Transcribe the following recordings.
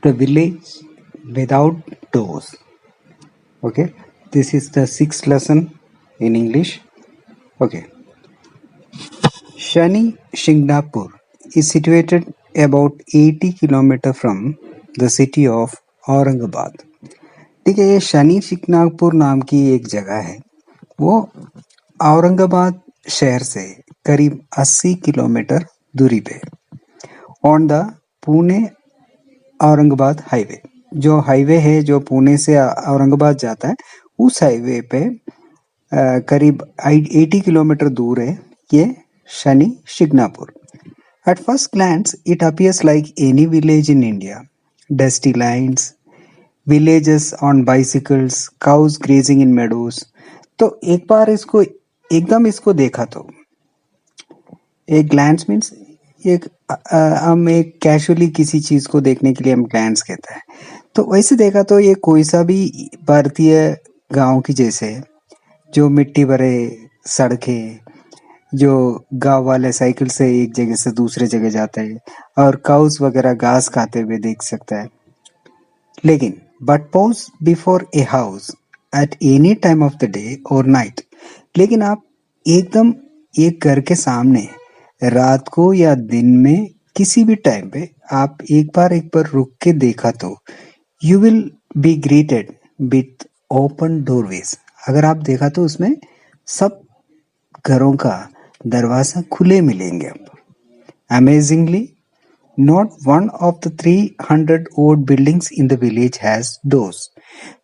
The village without doors. Okay, this is the sixth lesson in English. Okay, Shani Shingnapur is situated about 80 kilometers from the city of Aurangabad. ठीक है, ये शनि शिंगणापुर नाम की एक जगह है. वो औरंगाबाद शहर से करीब 80 किलोमीटर दूरी पे on the Pune Aurangabad highway. जो हाईवे है जो पुणे से औरंगाबाद जाता है, उस हाईवे पे करीब 80 किलोमीटर दूर है ये Shani Shingnapur. At first glance, it appears like any village in India. Dusty lines, villages on bicycles, cows grazing in meadows. तो एक बार इसको देखा तो एक ग्लैंस मीन्स हम एक कैजुअली किसी चीज को देखने के लिए हम ग्लैंस कहता है. तो वैसे देखा तो ये कोई सा भी भारतीय गांव की जैसे है, जो मिट्टी भरे सड़कें, जो गांव वाले साइकिल से एक जगह से दूसरे जगह जाते हैं और काउस वगैरह घास खाते हुए देख सकता है. लेकिन but pause before a house at any time of the day और नाइट. लेकिन आप एकदम एक घर के सामने रात को या दिन में किसी भी टाइम पे आप एक बार रुक के देखा तो you will be greeted with open doorways. अगर आप देखा तो उसमें सब घरों का दरवाजा खुले मिलेंगे आपको. Amazingly, not one of the 300 old buildings in the village has doors.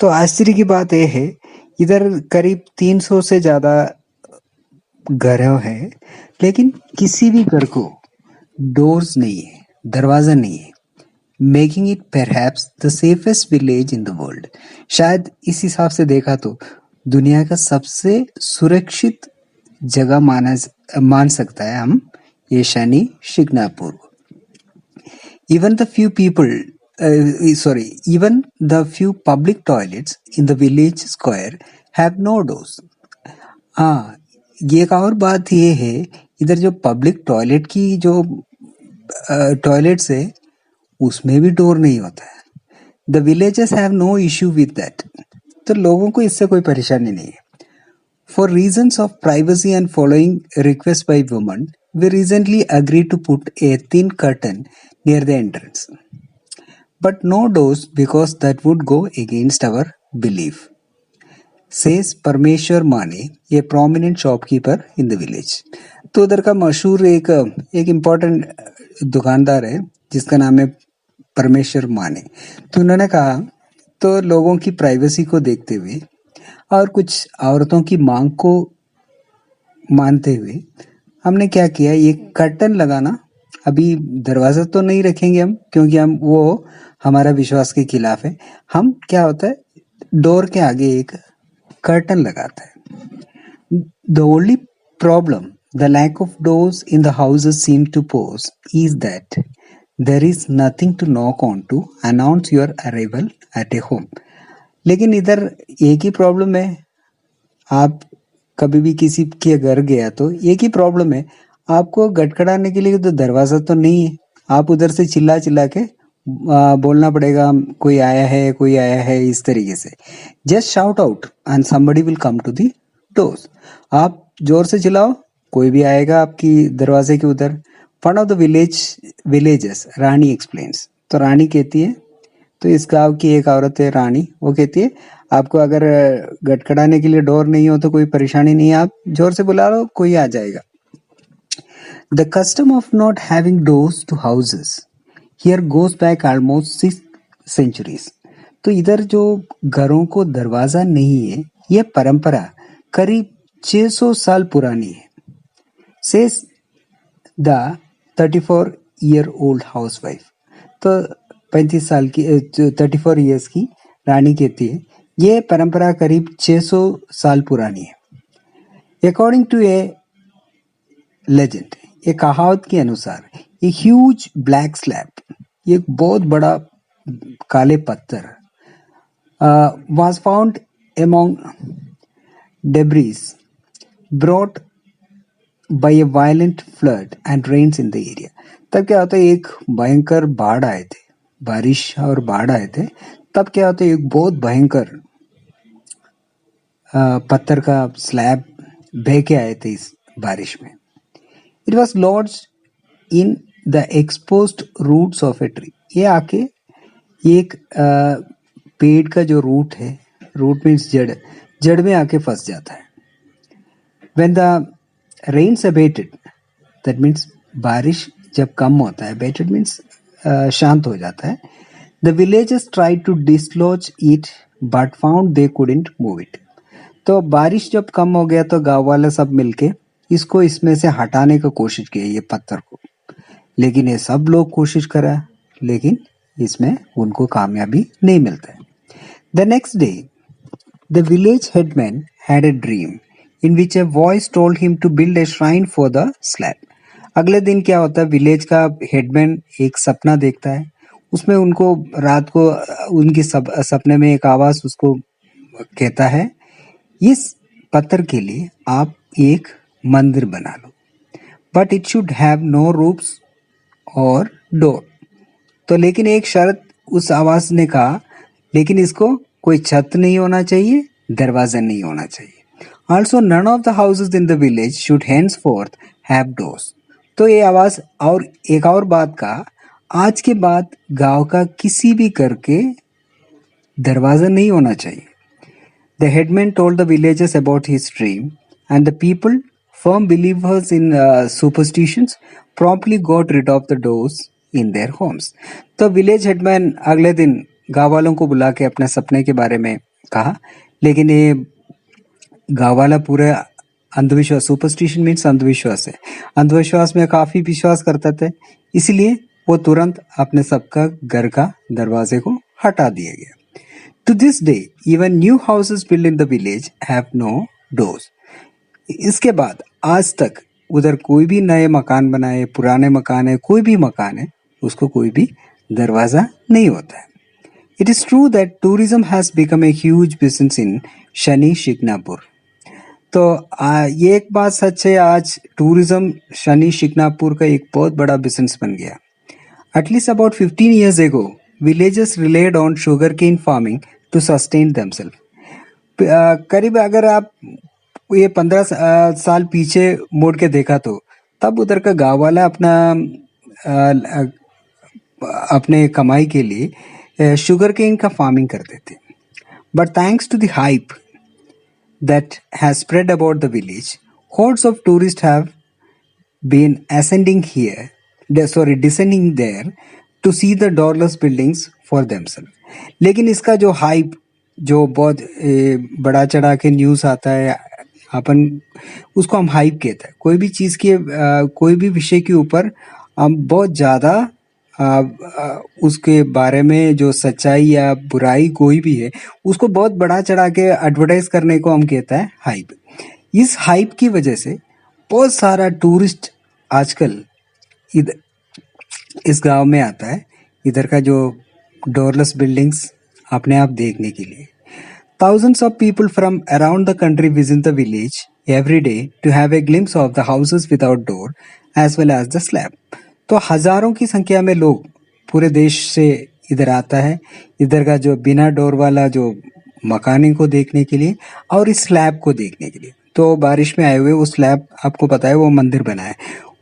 तो आश्चर्य की बात यह है, इधर करीब 300 से ज्यादा घर है, लेकिन किसी भी घर को डोर्स नहीं है, दरवाजा नहीं है. Making it perhaps the safest village in the world. शायद इस हिसाब से देखा तो दुनिया का सबसे सुरक्षित जगह मान सकता है हम ये शनि शिंगणापुर को. Even the few public toilets in the village square have no doors. हाँ, ये एक और बात ये है, इधर जो पब्लिक टॉयलेट की जो टॉयलेट्स है उसमें भी डोर नहीं होता है. The villages have no issue with that. तो लोगों को इससे कोई परेशानी नहीं है. For reasons of privacy and following requests by women, we recently agreed to put a thin curtain near the entrance. But no doors because that would go against our belief, says Parmeshwar Mane, a prominent shopkeeper in the village. तो उधर का मशहूर एक important दुकानदार है जिसका नाम है परमेश्वर माने. तो उन्होंने कहा तो लोगों की प्राइवेसी को देखते हुए और कुछ औरतों की मांग को मानते हुए हमने क्या किया, ये कर्टन लगाना. अभी दरवाजा तो नहीं रखेंगे हम, क्योंकि हम वो हमारा विश्वास के खिलाफ है. हम क्या होता है, डोर के आगे एक कर्टन लगाता है. The only problem the lack of doors in the houses seem to pose is that there is nothing to knock on to announce your arrival at a home. लेकिन इधर एक ही प्रॉब्लम है, आप कभी भी किसी के घर गया तो एक ही प्रॉब्लम है, आपको गटखड़ाने के लिए तो दरवाजा तो नहीं है. आप उधर से चिल्ला के बोलना पड़ेगा कोई आया है इस तरीके से. Just shout out and somebody will come to the doors. आप जोर से चिल्लाओ, कोई भी आएगा आपकी दरवाजे के उधर. One of the villages Rani explains. तो रानी कहती है, तो इस गांव की एक औरत है रानी, वो कहती है आपको अगर गटखड़ाने के लिए डोर नहीं हो तो कोई परेशानी नहीं है, आप जोर से बुला लो, कोई आ जाएगा. The custom of not having doors to houses here goes back almost 6 centuries. तो इधर जो घरों को दरवाजा नहीं है, यह परंपरा करीब 600 साल पुरानी है, says the 34-year-old housewife. तो 35 साल की 34 ईयर्स की रानी कहती है ये परंपरा करीब 600 साल पुरानी है. अकॉर्डिंग टू ए लेजेंड, एक कहावत के अनुसार ए ह्यूज ब्लैक स्लैब, ये एक बहुत बड़ा काले पत्थर was found among debris brought by a violent flood and rains in the area. तब क्या होता है, एक भयंकर बाढ़ आए थे बारिश और बाढ़ आए थे, तब क्या होता है, एक बहुत भयंकर पत्थर का स्लैब बह के आए थे इस बारिश में। It was launched in the exposed roots of a tree. ये आके एक पेड़ का जो रूट है, रूट मीन्स जड़ में आके फंस जाता है। When the rains abated, that means बारिश जब कम होता है, abated means शांत हो जाता है, the villagers tried to dislodge it but found they couldn't move it. तो बारिश जब कम हो गया तो गांव वाले सब मिलके इसको इसमें से हटाने की कोशिश की, ये पत्थर को, लेकिन ये सब लोग कोशिश करा, लेकिन इसमें उनको कामयाबी नहीं मिलता है। The next day, the village headman had a dream in which a voice told him to build a shrine for the slab. अगले दिन क्या होता है, विलेज का हेडमैन एक सपना देखता है, उसमें उनको रात को उनकी सपने में एक आवाज उसको कहता है, इस पत्थर के लिए आप एक मंदिर बना लो, but it should have no roofs और डोर। तो लेकिन एक शर्त उस आवाज ने कहा, लेकिन इसको कोई छत नहीं होना चाहिए, दरवाजा नहीं होना चाहिए। Also, none of the houses in the village should henceforth have doors. तो ये आवाज और एक और बात का, आज के बाद गांव का किसी भी घर के दरवाजा नहीं होना चाहिए। The headman told the villagers about his dream, and the people, firm believers in superstitions, promptly got rid of the doors in their homes. तो विलेज हेडमैन अगले दिन गांव वालों को बुला के अपने सपने के बारे में कहा, लेकिन ये गांव वाला पूरे अंधविश्वास, सुपरस्टिशन मीन्स अंधविश्वास है, अंधविश्वास में काफी विश्वास करते थे, इसलिए वो तुरंत अपने सबका घर का दरवाजे को हटा दिया गया। To this day even new houses build in the village have no doors. इसके बाद आज तक उधर कोई भी नए मकान बनाए, पुराने मकान है, कोई भी मकान है, उसको कोई भी दरवाजा नहीं होता है। It is true that tourism has become a huge business in Shani Shingnapur. तो ये एक बात सच है, आज टूरिज्म शनि शिकनापुर का एक बहुत बड़ा बिजनेस बन गया। At least about 15 years ago, villages relied on sugarcane farming to sustain themselves. करीब अगर आप ये 15 साल पीछे मोड़ के देखा तो तब उधर का गांव वाला अपने कमाई के लिए शुगरकेन का फार्मिंग करते थे। But thanks to the hype that has spread about the village, hordes of tourists have been descending there to see the doorless buildings for themselves. लेकिन इसका जो हाइप, जो बहुत बड़ा चढ़ा के न्यूज़ आता है, अपन उसको हम हाइप कहते हैं। कोई भी चीज़ के कोई भी विषय के ऊपर हम बहुत ज़्यादा उसके बारे में जो सच्चाई या बुराई कोई भी है, उसको बहुत बड़ा चढ़ा के एडवर्टाइज करने को हम कहता है हाइप। इस हाइप की वजह से बहुत सारा टूरिस्ट आजकल इस गांव में आता है, इधर का जो डोरलेस बिल्डिंग्स अपने आप देखने के लिए। Thousands of people from around the country visit the village every day to have a glimpse of the houses without door as well as the slab. तो हजारों की संख्या में लोग पूरे देश से इधर आता है, इधर का जो बिना डोर वाला जो मकाने को देखने के लिए और इस स्लैब को देखने के लिए। तो बारिश में आए हुए वो स्लैब, आपको पता है वो मंदिर बना है,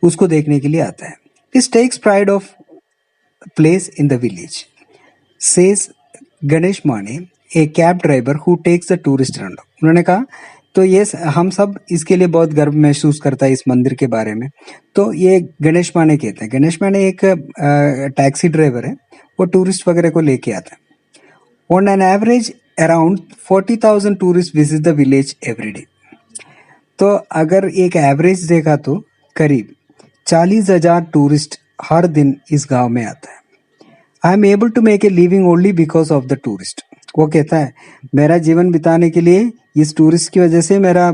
उसको देखने के लिए आता है। This takes pride of place in the village, says Ganesh Mane, a cab driver who takes the tourist around. उन्होंने कहा तो ये हम सब इसके लिए बहुत गर्व महसूस करता है इस मंदिर के बारे में। तो ये गणेश माने कहते हैं। गणेश माने एक टैक्सी ड्राइवर है, वो टूरिस्ट वगैरह को लेके आता है। On an average around 40,000 tourist visit the village every day. तो अगर एक एवरेज देखा तो करीब 40,000 टूरिस्ट हर दिन इस गांव में आता है। I am able to make a living only because of the tourist. वो कहता है मेरा जीवन बिताने के लिए इस टूरिस्ट की वजह से मेरा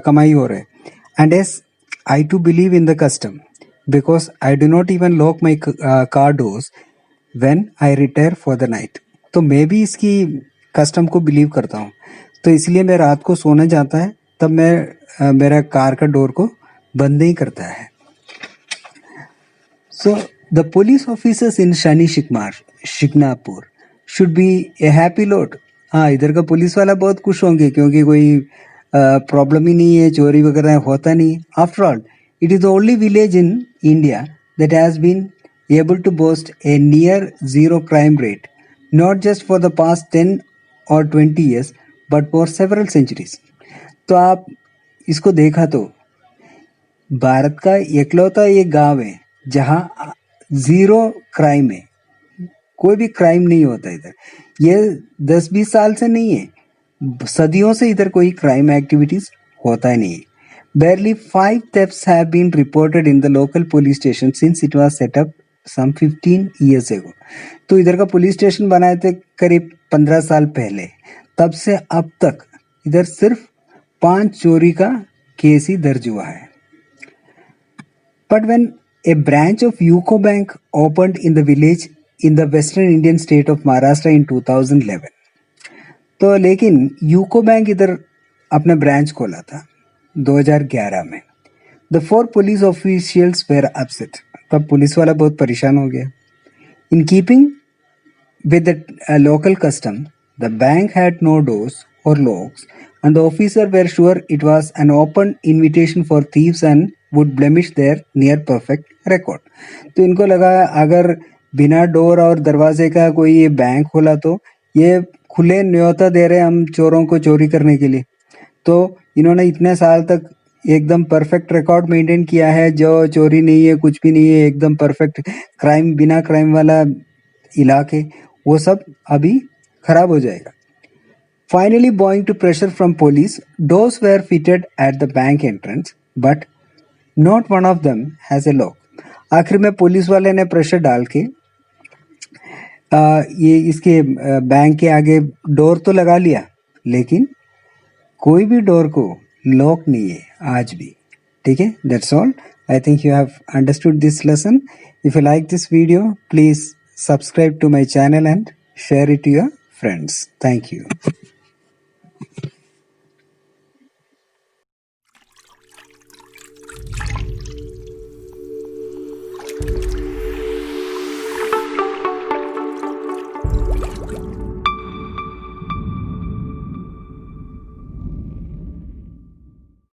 कमाई हो रहा है। And as I too believe in the custom because I do not even lock my car doors when I retire for the night. तो मैं भी इसकी कस्टम को बिलीव करता हूँ, तो इसलिए मैं रात को सोने जाता है तब मैं मेरा कार का डोर को बंद नहीं करता है। सो The police officers in Shignapur should be a happy lot. हाँ, इधर का पुलिस वाला बहुत खुश होंगे क्योंकि कोई प्रॉब्लम ही नहीं है, चोरी वगैरह होता नहीं. After all, it is the only village in India that has been able to boast a near zero crime rate, not just for the past 10 or 20 years, but for several centuries. तो आप इसको देखा तो भारत का इकलौता ये गांव है जहां जीरो क्राइम है, कोई भी क्राइम नहीं होता इधर. ये 10-20 साल से नहीं है, सदियों से इधर कोई क्राइम एक्टिविटीज होता ही नहीं है. Barely 5 thefts have been reported in the local police station since it was set up some 15 years ago. तो इधर का पुलिस स्टेशन बनाए थे करीब 15 साल पहले. तब से अब तक इधर सिर्फ 5 चोरी का केस ही दर्ज हुआ है. But when a branch of UCO Bank opened in the village in the western Indian state of Maharashtra in 2011, तो लेकिन यूको बैंक इधर अपना ब्रांच खोला था 2011 में. The 4 police officials were upset. तब पुलिस वाला बहुत परेशान हो गया. In keeping with the local custom, the bank had no doors or locks, and the officer were sure it was an open invitation for thieves and would blemish their near perfect record. तो इनको लगा अगर बिना door और दरवाजे का कोई ये बैंक खोला तो ये खुले न्योता दे रहे हम चोरों को चोरी करने के लिए. तो इन्होंने इतने साल तक एकदम परफेक्ट रिकॉर्ड मेंटेन किया है, जो चोरी नहीं है, कुछ भी नहीं है, एकदम परफेक्ट क्राइम, बिना क्राइम वाला इलाके, वो सब अभी खराब हो जाएगा. Finally, bowing to pressure from police, doors were fitted at the bank entrance, but not one of them has a lock. आखिर में पुलिस वाले ने प्रेशर डाल के ये इसके बैंक के आगे डोर तो लगा लिया, लेकिन कोई भी डोर को लॉक नहीं है आज भी. ठीक है, that's all. I think you have understood this lesson. If you like this video, please subscribe to my channel and share it to your friends. Thank you.